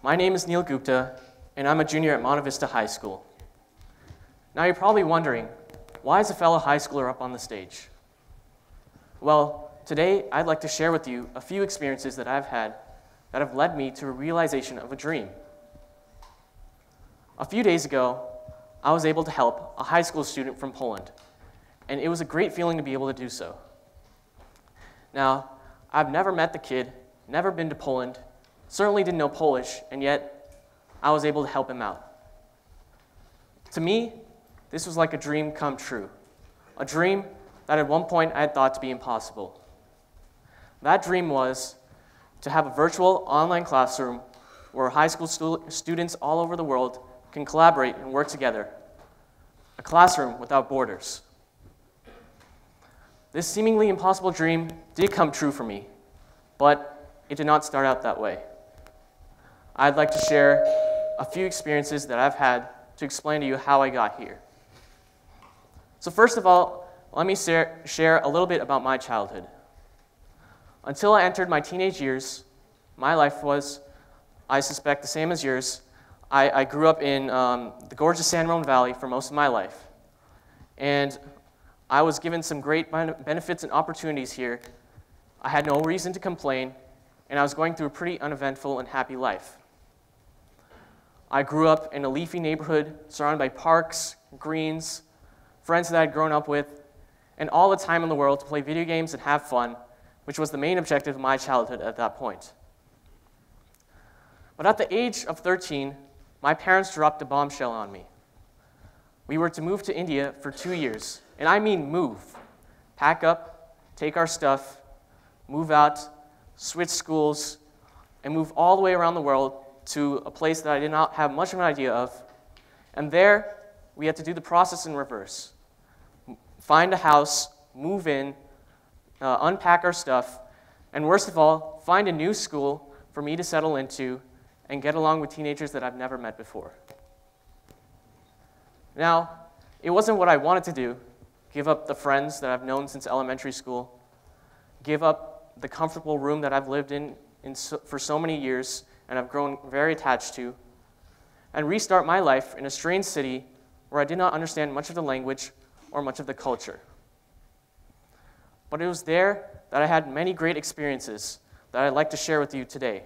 My name is Neil Gupta, and I'm a junior at Monte Vista High School. Now you're probably wondering, why is a fellow high schooler up on the stage? Well, today I'd like to share with you a few experiences that I've had that have led me to a realization of a dream. A few days ago, I was able to help a high school student from Poland, and it was a great feeling to be able to do so. Now, I've never met the kid, never been to Poland, certainly didn't know Polish, and yet I was able to help him out. To me, this was like a dream come true, a dream that at one point I had thought to be impossible. That dream was to have a virtual online classroom where high school students all over the world can collaborate and work together, a classroom without borders. This seemingly impossible dream did come true for me, but it did not start out that way. I'd like to share a few experiences that I've had to explain to you how I got here. So first of all, let me share a little bit about my childhood. Until I entered my teenage years, my life was, I suspect, the same as yours. I grew up in the gorgeous San Ramon Valley for most of my life. And I was given some great benefits and opportunities here. I had no reason to complain, and I was going through a pretty uneventful and happy life. I grew up in a leafy neighborhood surrounded by parks, greens, friends that I'd grown up with, and all the time in the world to play video games and have fun, which was the main objective of my childhood at that point. But at the age of 13, my parents dropped a bombshell on me. We were to move to India for 2 years, and I mean move. Pack up, take our stuff, move out, switch schools, and move all the way around the world to a place that I did not have much of an idea of. And there, we had to do the process in reverse. Find a house, move in, unpack our stuff, and worst of all, find a new school for me to settle into and get along with teenagers that I've never met before. Now, it wasn't what I wanted to do, give up the friends that I've known since elementary school, give up the comfortable room that I've lived in for so many years and I've grown very attached to, and restart my life in a strange city where I did not understand much of the language or much of the culture. But it was there that I had many great experiences that I'd like to share with you today.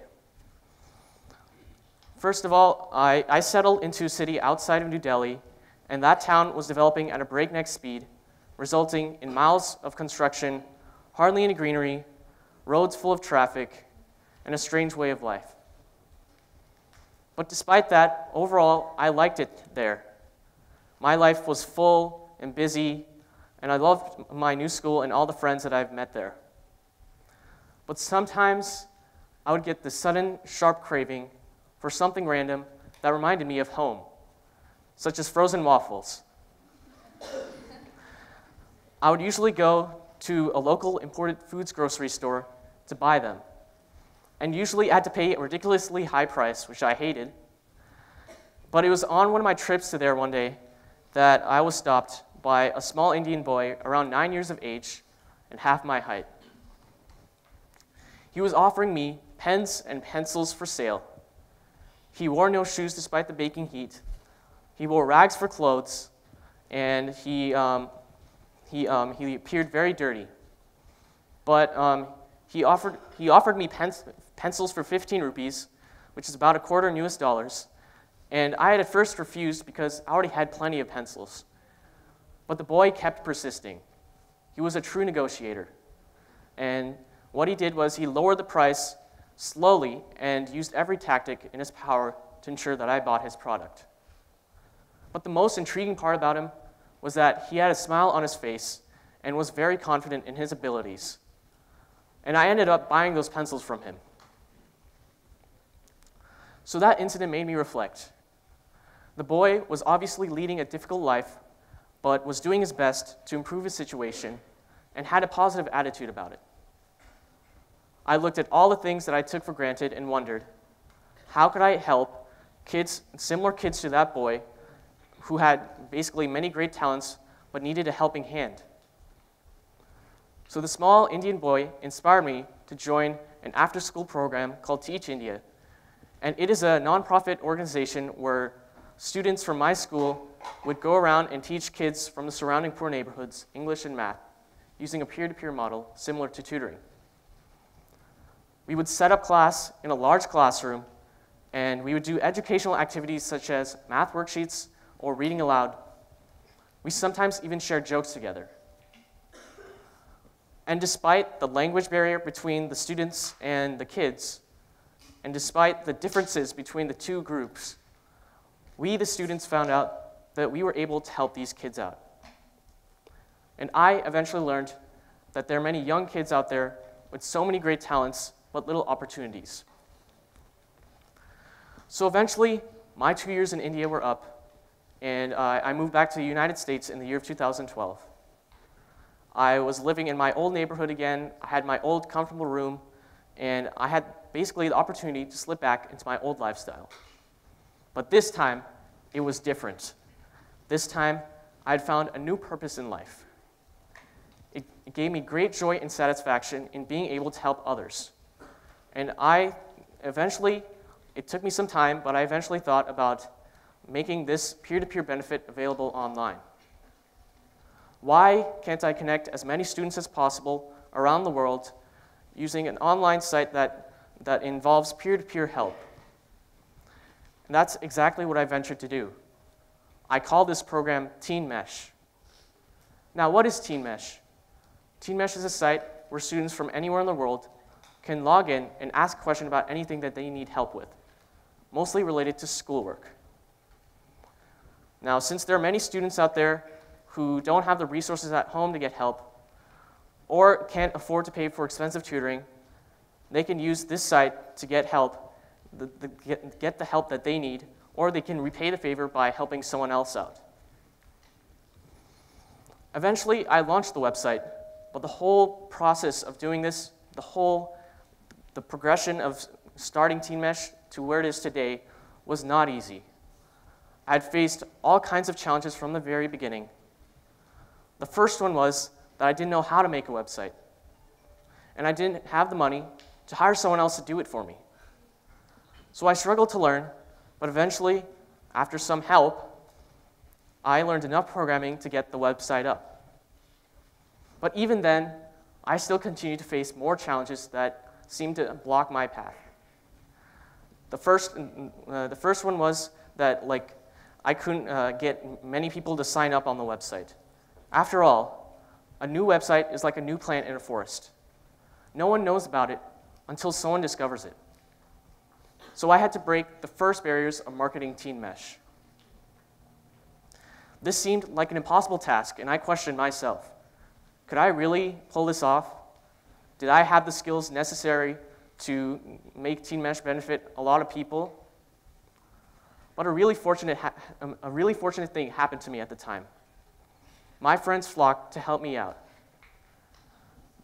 First of all, I settled into a city outside of New Delhi, and that town was developing at a breakneck speed, resulting in miles of construction, hardly any greenery, roads full of traffic, and a strange way of life. But despite that, overall, I liked it there. My life was full and busy, and I loved my new school and all the friends that I've met there. But sometimes I would get this sudden, sharp craving for something random that reminded me of home, such as frozen waffles. I would usually go to a local imported foods grocery store to buy them, and usually I had to pay a ridiculously high price, which I hated. But it was on one of my trips to there one day that I was stopped by a small Indian boy around 9 years of age and half my height. He was offering me pens and pencils for sale. He wore no shoes despite the baking heat. He wore rags for clothes, and he appeared very dirty. But he offered me pencils for 15 rupees, which is about a quarter in US dollars, and I had at first refused because I already had plenty of pencils. But the boy kept persisting. He was a true negotiator. And what he did was he lowered the price slowly and used every tactic in his power to ensure that I bought his product. But the most intriguing part about him was that he had a smile on his face and was very confident in his abilities. And I ended up buying those pencils from him. So that incident made me reflect. The boy was obviously leading a difficult life, but was doing his best to improve his situation and had a positive attitude about it. I looked at all the things that I took for granted and wondered, how could I help kids, similar kids to that boy, who had basically many great talents but needed a helping hand? So the small Indian boy inspired me to join an after-school program called Teach India, And it is a nonprofit organization where students from my school would go around and teach kids from the surrounding poor neighborhoods English and math using a peer-to-peer model similar to tutoring. We would set up class in a large classroom, and we would do educational activities such as math worksheets or reading aloud. We sometimes even shared jokes together. And despite the language barrier between the students and the kids, and despite the differences between the two groups, we, the students, found out that we were able to help these kids out. And I eventually learned that there are many young kids out there with so many great talents, but little opportunities. So eventually, my 2 years in India were up, and I moved back to the United States in the year of 2012. I was living in my old neighborhood again. I had my old comfortable room, and I had basically the opportunity to slip back into my old lifestyle. But this time, it was different. This time, I had found a new purpose in life. It gave me great joy and satisfaction in being able to help others. And it took me some time, but I eventually thought about making this peer-to-peer benefit available online. Why can't I connect as many students as possible around the world using an online site that involves peer-to-peer help? And that's exactly what I ventured to do. I call this program TeenMesh. Now, what is TeenMesh? TeenMesh is a site where students from anywhere in the world can log in and ask a question about anything that they need help with, mostly related to schoolwork. Now, since there are many students out there who don't have the resources at home to get help or can't afford to pay for expensive tutoring, they can use this site to get help, get the help that they need, or they can repay the favor by helping someone else out. Eventually, I launched the website, but the whole process of doing this, the progression of starting TeenMesh to where it is today was not easy. I had faced all kinds of challenges from the very beginning. The first one was that I didn't know how to make a website, and I didn't have the money to hire someone else to do it for me. So I struggled to learn, but eventually, after some help, I learned enough programming to get the website up. But even then, I still continued to face more challenges that seemed to block my path. The first one was that I couldn't get many people to sign up on the website. After all, a new website is like a new plant in a forest. No one knows about it until someone discovers it. So I had to break the first barriers of marketing TeenMesh. This seemed like an impossible task, and I questioned myself. Could I really pull this off? Did I have the skills necessary to make TeenMesh benefit a lot of people? But a really fortunate thing happened to me at the time. My friends flocked to help me out.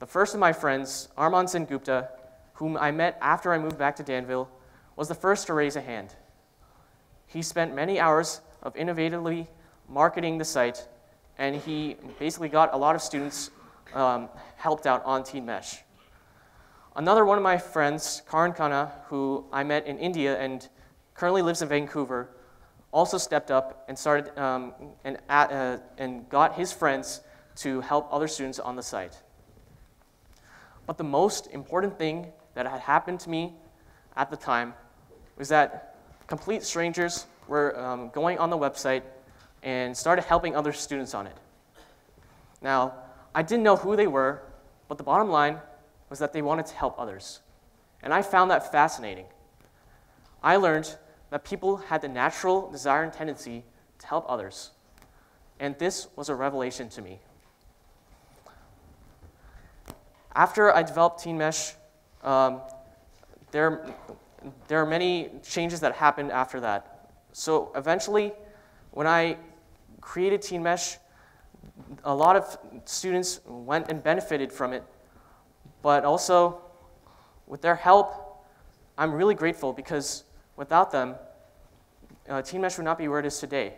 The first of my friends, Ramon and Gupta, whom I met after I moved back to Danville, was the first to raise a hand. He spent many hours of innovatively marketing the site, and he basically got a lot of students helped out on TeenMesh. Another one of my friends, Karan Khanna, who I met in India and currently lives in Vancouver, also stepped up and started and got his friends to help other students on the site. But the most important thing that had happened to me at the time was that complete strangers were going on the website and started helping other students on it. Now, I didn't know who they were, but the bottom line was that they wanted to help others. And I found that fascinating. I learned that people had the natural desire and tendency to help others. And this was a revelation to me. After I developed TeenMesh, there are many changes that happened after that. So eventually, when I created TeenMesh, a lot of students went and benefited from it. But also, with their help, I'm really grateful because without them, TeenMesh would not be where it is today.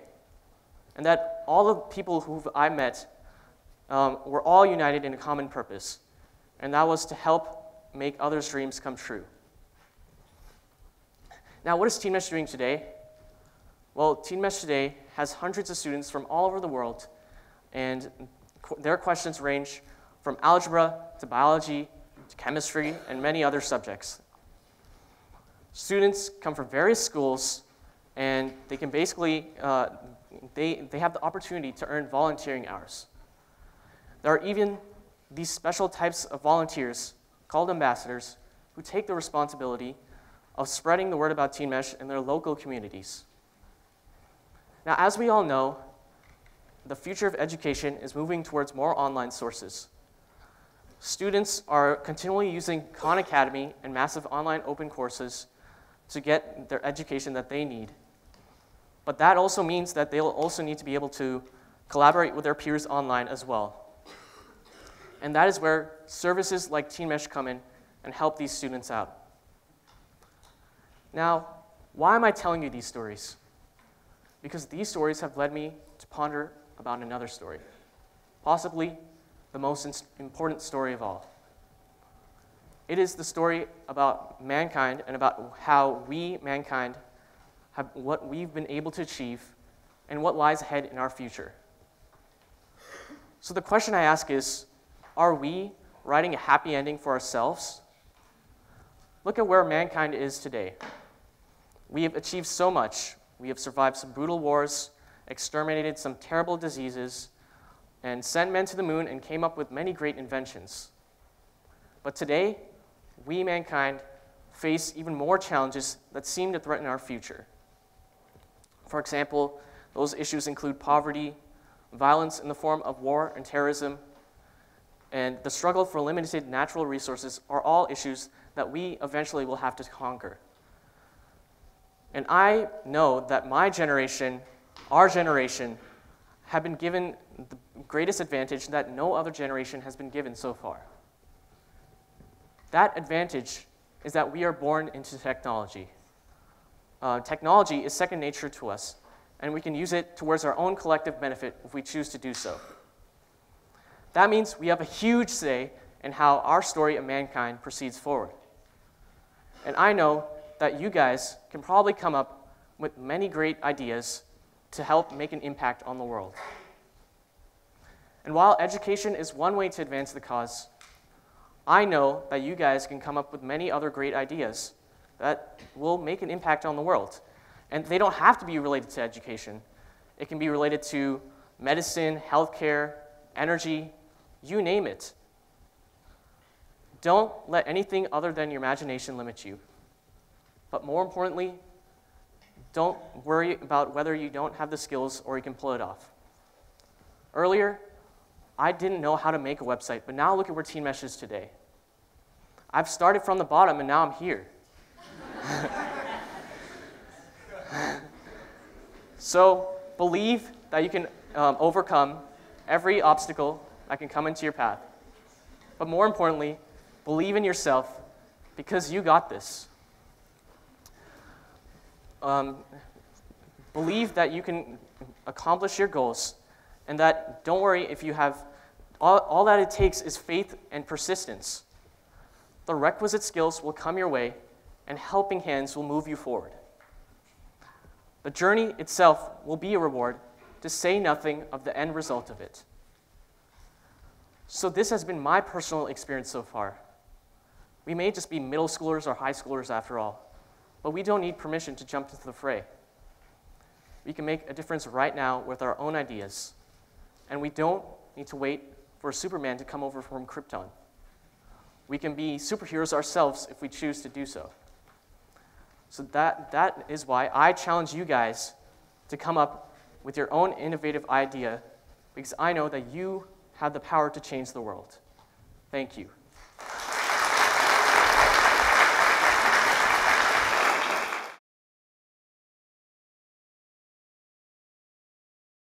And that all the people who I met were all united in a common purpose, and that was to help make others' dreams come true. Now, what is TeamMesh doing today? Well, TeamMesh today has hundreds of students from all over the world, and their questions range from algebra to biology to chemistry and many other subjects. Students come from various schools, and they can basically, they have the opportunity to earn volunteering hours. There are even these special types of volunteers called ambassadors who take the responsibility of spreading the word about TeamMesh in their local communities. Now, as we all know, the future of education is moving towards more online sources. Students are continually using Khan Academy and massive online open courses to get their education that they need. But that also means that they'll also need to be able to collaborate with their peers online as well. And that is where services like TeamMesh come in and help these students out. Now, why am I telling you these stories? Because these stories have led me to ponder about another story, possibly the most important story of all. It is the story about mankind and about how we, mankind, have what we've been able to achieve and what lies ahead in our future. So the question I ask is, are we writing a happy ending for ourselves? Look at where mankind is today. We have achieved so much. We have survived some brutal wars, exterminated some terrible diseases, and sent men to the moon and came up with many great inventions. But today, we, mankind, face even more challenges that seem to threaten our future. For example, those issues include poverty, violence in the form of war and terrorism, and the struggle for limited natural resources are all issues that we eventually will have to conquer. And I know that my generation, our generation, have been given the greatest advantage that no other generation has been given so far. That advantage is that we are born into technology. Technology is second nature to us, and we can use it towards our own collective benefit if we choose to do so. That means we have a huge say in how our story of mankind proceeds forward. And I know that you guys can probably come up with many great ideas to help make an impact on the world. And while education is one way to advance the cause, I know that you guys can come up with many other great ideas that will make an impact on the world. And they don't have to be related to education. It can be related to medicine, healthcare, energy, you name it. Don't let anything other than your imagination limit you. But more importantly, don't worry about whether you don't have the skills or you can pull it off. Earlier, I didn't know how to make a website, but now look at where TeamMesh is today. I've started from the bottom and now I'm here. So believe that you can overcome every obstacle that can come into your path. But more importantly, believe in yourself because you got this. Believe that you can accomplish your goals and that don't worry if you have, all that it takes is faith and persistence. The requisite skills will come your way and helping hands will move you forward. The journey itself will be a reward, to say nothing of the end result of it. So this has been my personal experience so far. We may just be middle schoolers or high schoolers after all, but we don't need permission to jump into the fray. We can make a difference right now with our own ideas, and we don't need to wait for Superman to come over from Krypton. We can be superheroes ourselves if we choose to do so. So that is why I challenge you guys to come up with your own innovative idea, because I know that you have the power to change the world. Thank you.